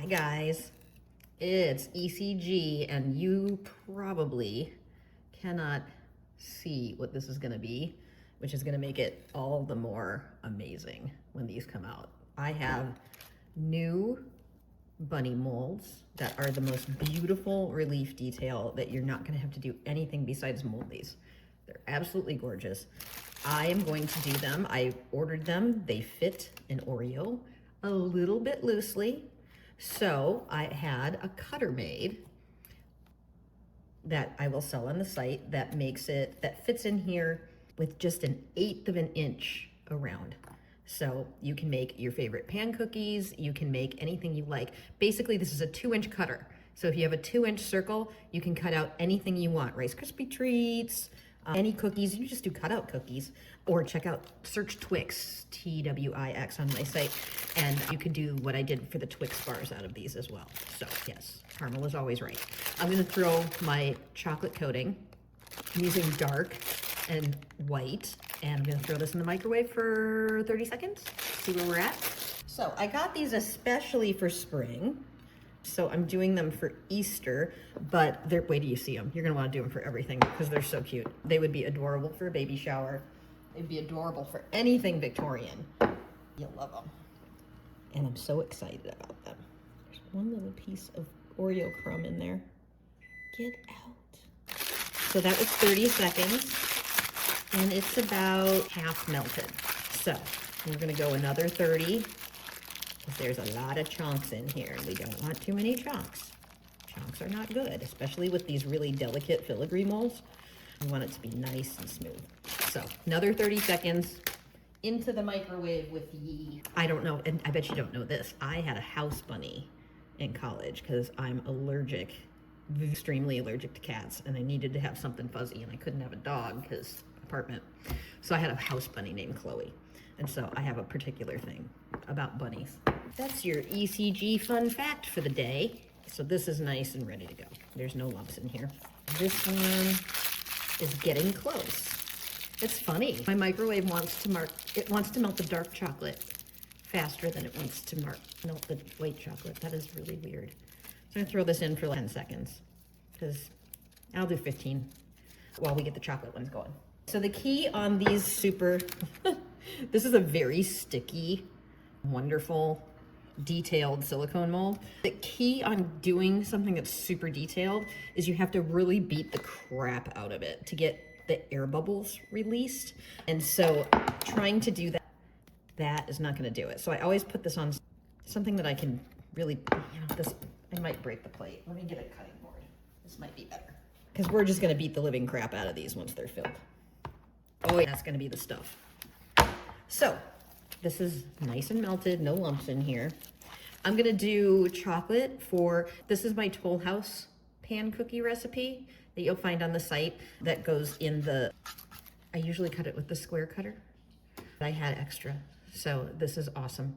Hi guys, it's ECG and you probably cannot see what this is gonna be, which is gonna make it all the more amazing when these come out. I have new bunny molds that are the most beautiful relief detail that you're not gonna have to do anything besides mold these. They're absolutely gorgeous. I am going to do them. I ordered them. They fit an Oreo a little bit loosely. So I had a cutter made that I will sell on the site that fits in here with just 1/8 of an inch around. So you can make your favorite pan cookies, you can make anything you like. Basically, this is a 2-inch cutter. So if you have a 2-inch circle, you can cut out anything you want. Rice Krispie treats, any cookies, you just do cutout cookies, or search Twix, Twix on my site, and you could do what I did for the Twix bars out of these as well. So yes, Carmel is always right. I'm gonna throw my chocolate coating. I'm using dark and white, and I'm gonna throw this in the microwave for 30 seconds, see where we're at. So I got these especially for spring. So I'm doing them for Easter, but wait till you see them. You're gonna wanna do them for everything because they're so cute. They would be adorable for a baby shower. They'd be adorable for anything Victorian. You'll love them. And I'm so excited about them. There's one little piece of Oreo crumb in there. Get out. So that was 30 seconds, and it's about half melted. So we're gonna go another 30. There's a lot of chunks in here, and we don't want too many chunks. Chunks are not good, especially with these really delicate filigree molds. We want it to be nice and smooth. So another 30 seconds into the microwave with I don't know, and I bet you don't know this. I had a house bunny in college because I'm extremely allergic to cats, and I needed to have something fuzzy, and I couldn't have a dog because apartment. So I had a house bunny named Chloe. And so I have a particular thing about bunnies. That's your ECG fun fact for the day. So this is nice and ready to go. There's no lumps in here. This one is getting close. It's funny. My microwave wants to melt the dark chocolate faster than it wants to melt the white chocolate. That is really weird. So I'm gonna throw this in for like 10 seconds because I'll do 15 while we get the chocolate ones going. So the key on these this is a very sticky, wonderful, detailed silicone mold. The key on doing something that's super detailed is you have to really beat the crap out of it to get the air bubbles released. And so trying to do that is not gonna do it. So I always put this on something that I can really, I might break the plate. Let me get a cutting board. This might be better. Because we're just gonna beat the living crap out of these once they're filled. Oh yeah, that's gonna be the stuff. So this is nice and melted, no lumps in here. I'm gonna do chocolate this is my Toll House pan cookie recipe that you'll find on the site that goes in I usually cut it with the square cutter. I had extra, so this is awesome.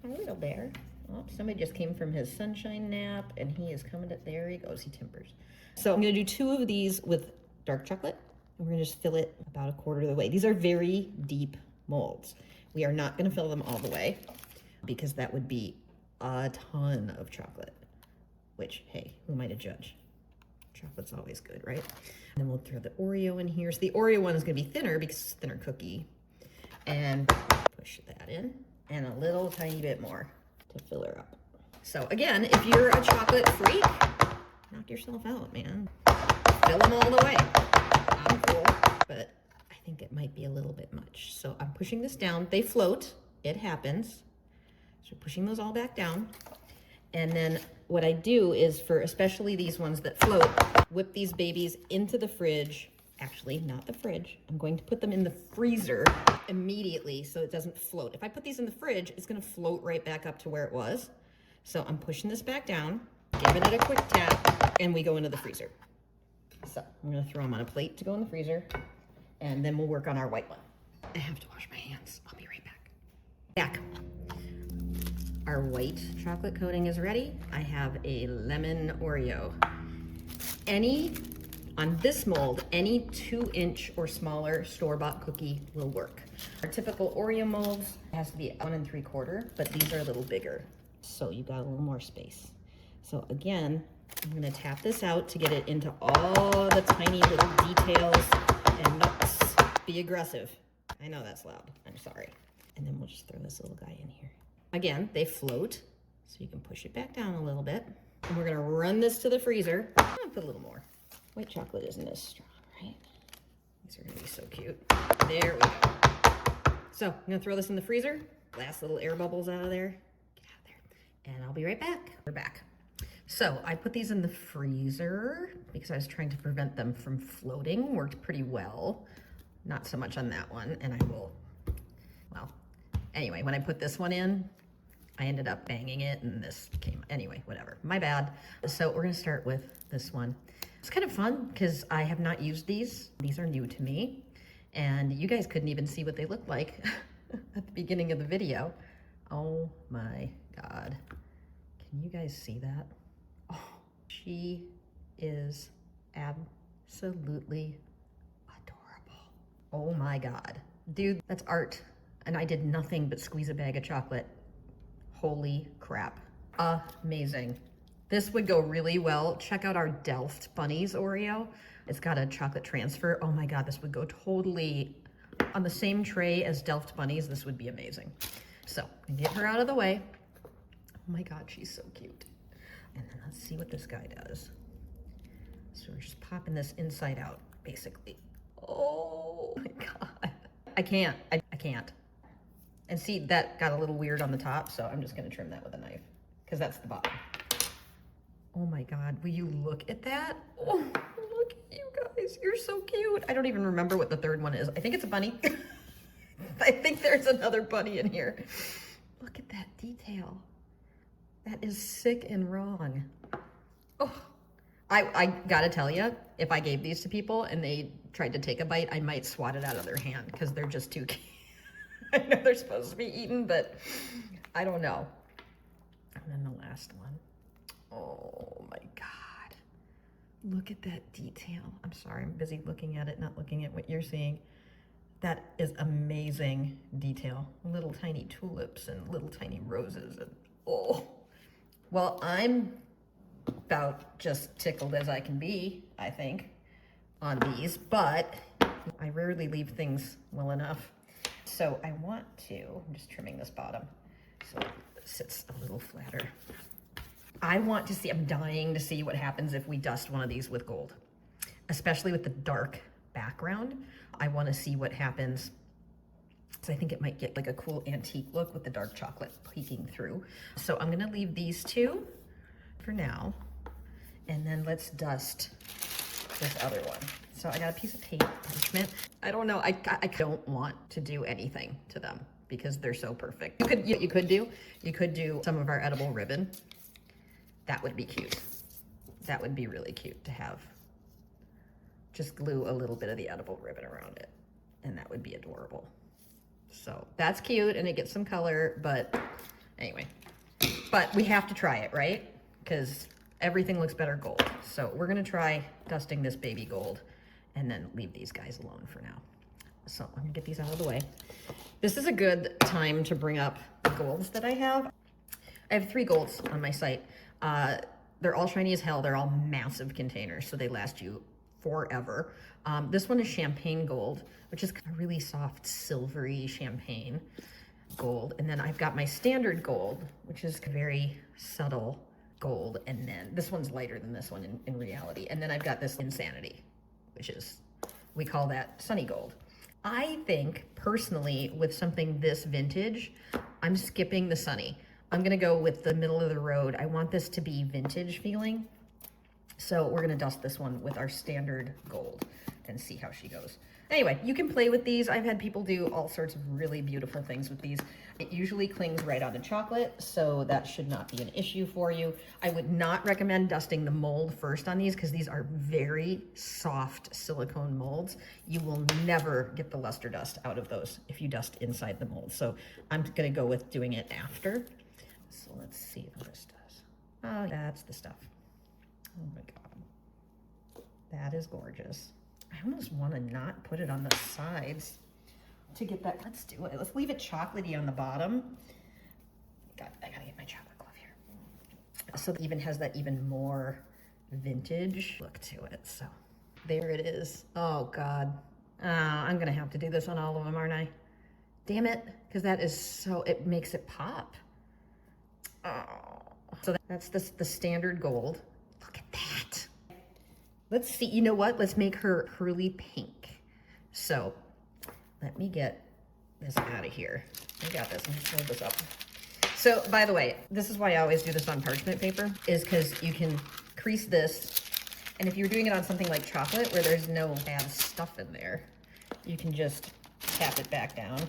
A little bear. Oh, somebody just came from his sunshine nap and he is coming there he goes, he timbers. So I'm gonna do 2 of these with dark chocolate, and we're gonna just fill it about 1/4 of the way. These are very deep molds. We are not gonna fill them all the way because that would be a ton of chocolate, which, hey, who am I to judge? Chocolate's always good, right? And then we'll throw the Oreo in here. So the Oreo one is gonna be thinner because it's a thinner cookie. And push that in, and a little tiny bit more to fill her up. So again, if you're a chocolate freak, knock yourself out, man. Fill them all the way. I'm cool, but I think it might be a little bit much. So I'm pushing this down. They float, it happens. So pushing those all back down. And then what I do is especially these ones that float, whip these babies into the fridge. Actually, not the fridge. I'm going to put them in the freezer immediately so it doesn't float. If I put these in the fridge, it's gonna float right back up to where it was. So I'm pushing this back down, giving it a quick tap, and we go into the freezer. So I'm gonna throw them on a plate to go in the freezer, and then we'll work on our white one. I have to wash my hands. I'll be right back. Our white chocolate coating is ready. I have a lemon Oreo. On this mold, any 2-inch or smaller store-bought cookie will work. Our typical Oreo molds has to be 1 3/4, but these are a little bigger. So you got a little more space. So again, I'm gonna tap this out to get it into all the tiny little details and nooks. Be aggressive. I know that's loud, I'm sorry. And then we'll just throw this little guy in here. Again, they float, so you can push it back down a little bit. And we're gonna run this to the freezer. I'll put a little more. White chocolate isn't as strong, right? These are gonna be so cute. There we go. So I'm gonna throw this in the freezer. Last little air bubbles out of there. Get out of there. And I'll be right back. We're back. So I put these in the freezer because I was trying to prevent them from floating. Worked pretty well. Not so much on that one. And I will, well, anyway, when I put this one in, I ended up banging it and this came, anyway, whatever, my bad. So we're gonna start with this one. It's kind of fun because I have not used these. These are new to me and you guys couldn't even see what they looked like at the beginning of the video. Oh my God. Can you guys see that? Oh, she is absolutely adorable. Oh my God. Dude, that's art. And I did nothing but squeeze a bag of chocolate. Holy crap. Amazing. This would go really well. Check out our Delft Bunnies Oreo. It's got a chocolate transfer. Oh my God, this would go totally on the same tray as Delft Bunnies. This would be amazing. So get her out of the way. Oh my God, she's so cute. And then let's see what this guy does. So we're just popping this inside out, basically. Oh my God. I can't. And see, that got a little weird on the top, so I'm just gonna trim that with a knife because that's the bottom. Oh my God, will you look at that? Oh, look at you guys, you're so cute. I don't even remember what the third one is. I think it's a bunny. I think there's another bunny in here. Look at that detail. That is sick and wrong. Oh, I gotta tell you, if I gave these to people and they tried to take a bite, I might swat it out of their hand because they're just too cute. I know they're supposed to be eaten, but I don't know. And then the last one. Oh my God. Look at that detail. I'm sorry, I'm busy looking at it, not looking at what you're seeing. That is amazing detail. Little tiny tulips and little tiny roses. And oh, well, I'm about just tickled as I can be, I think, on these, but I rarely leave things well enough. So I want to, I'm just trimming this bottom so it sits a little flatter. I want to see, I'm dying to see what happens if we dust one of these with gold, especially with the dark background. I want to see what happens. So I think it might get like a cool antique look with the dark chocolate peeking through. So I'm gonna leave these two for now. And then let's dust this other one. So I got a piece of paper parchment. I don't know, I don't want to do anything to them because they're so perfect. You could do some of our edible ribbon. That would be cute. That would be really cute to have. Just glue a little bit of the edible ribbon around it and that would be adorable. So that's cute and it gets some color, but anyway. But we have to try it, right? Because everything looks better gold. So we're gonna try dusting this baby gold and then leave these guys alone for now. So I'm gonna get these out of the way. This is a good time to bring up the golds that I have. I have 3 golds on my site. They're all shiny as hell. They're all massive containers, so they last you forever. This one is champagne gold, which is a really soft, silvery champagne gold. And then I've got my standard gold, which is very subtle gold. And then this one's lighter than this one in reality. And then I've got this Insanity, which is, we call that sunny gold. I think personally with something this vintage, I'm skipping the sunny. I'm gonna go with the middle of the road. I want this to be vintage feeling. So we're gonna dust this one with our standard gold and see how she goes. Anyway, you can play with these. I've had people do all sorts of really beautiful things with these. It usually clings right onto chocolate, so that should not be an issue for you. I would not recommend dusting the mold first on these because these are very soft silicone molds. You will never get the luster dust out of those if you dust inside the mold. So I'm gonna go with doing it after. So let's see what this does. Oh, that's the stuff. Oh my God. That is gorgeous. I almost want to not put it on the sides to get that. Let's do it. Let's leave it chocolatey on the bottom. I gotta get my chocolate glove So it even has that even more vintage look to it. So there it is. Oh God. I'm gonna have to do this on all of them, aren't I? Damn it, because that is so, it makes it pop. Oh. So that's the standard gold. Look at that. Let's see, you know what? Let's make her pearly pink. So let me get this out of here. I got this, I'm gonna hold this up. So by the way, this is why I always do this on parchment paper, is because you can crease this. And if you're doing it on something like chocolate where there's no bad stuff in there, you can just tap it back down,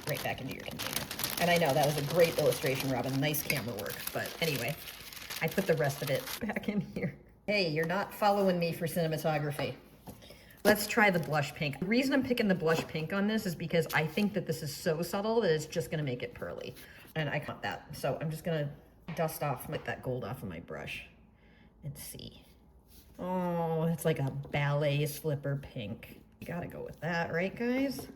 right back into your container. And I know that was a great illustration, Robin. Nice camera work. But anyway, I put the rest of it back in here. Hey, you're not following me for cinematography. Let's try the blush pink. The reason I'm picking the blush pink on this is because I think that this is so subtle that it's just gonna make it pearly. And I want that. So I'm just gonna dust off, get that gold off of my brush and see. Oh, it's like a ballet slipper pink. You gotta go with that, right guys?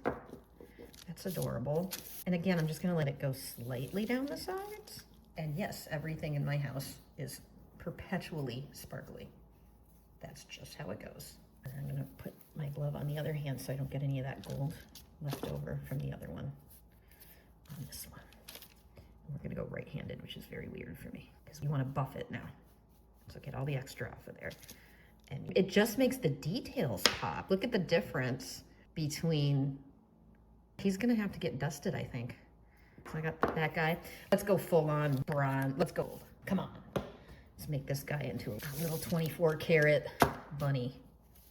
That's adorable. And again, I'm just gonna let it go slightly down the sides. And yes, everything in my house is perpetually sparkly. That's just how it goes. And I'm gonna put my glove on the other hand so I don't get any of that gold left over from the other one on this one. And we're gonna go right-handed, which is very weird for me because we wanna buff it now. So get all the extra off of there. And it just makes the details pop. Look at the difference between, he's gonna have to get dusted, I think. So I got that guy. Let's go full on bronze. Let's go, come on. Let's make this guy into a little 24 karat bunny.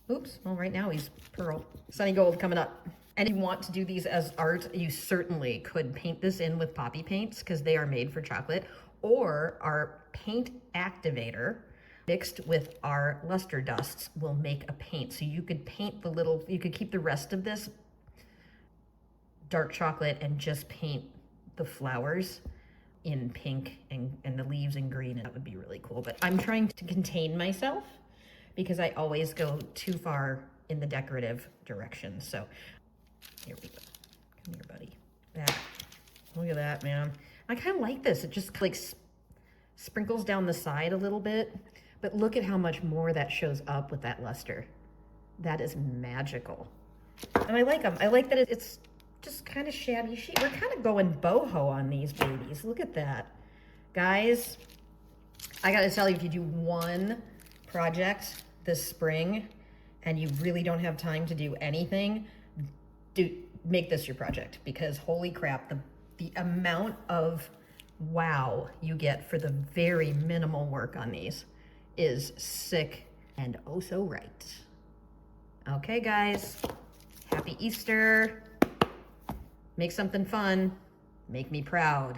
Oops, well right now he's pearl. Sunny gold coming up. And if you want to do these as art, you certainly could paint this in with poppy paints because they are made for chocolate, or our paint activator mixed with our luster dusts will make a paint. So you could paint the little, you could keep the rest of this dark chocolate and just paint the flowers in pink and the leaves in green, and that would be really cool. But I'm trying to contain myself because I always go too far in the decorative direction. So here we go. Come here, buddy. That. Look at that, man. I kind of like this. It just like sprinkles down the side a little bit, but look at how much more that shows up with that luster. That is magical. And I like them. I like that it's just kind of shabby chic. We're kind of going boho on these babies. Look at that. Guys, I got to tell you, if you do one project this spring and you really don't have time to do anything, make this your project, because holy crap, the amount of wow you get for the very minimal work on these is sick and oh so right. Okay guys, happy Easter. Make something fun. Make me proud.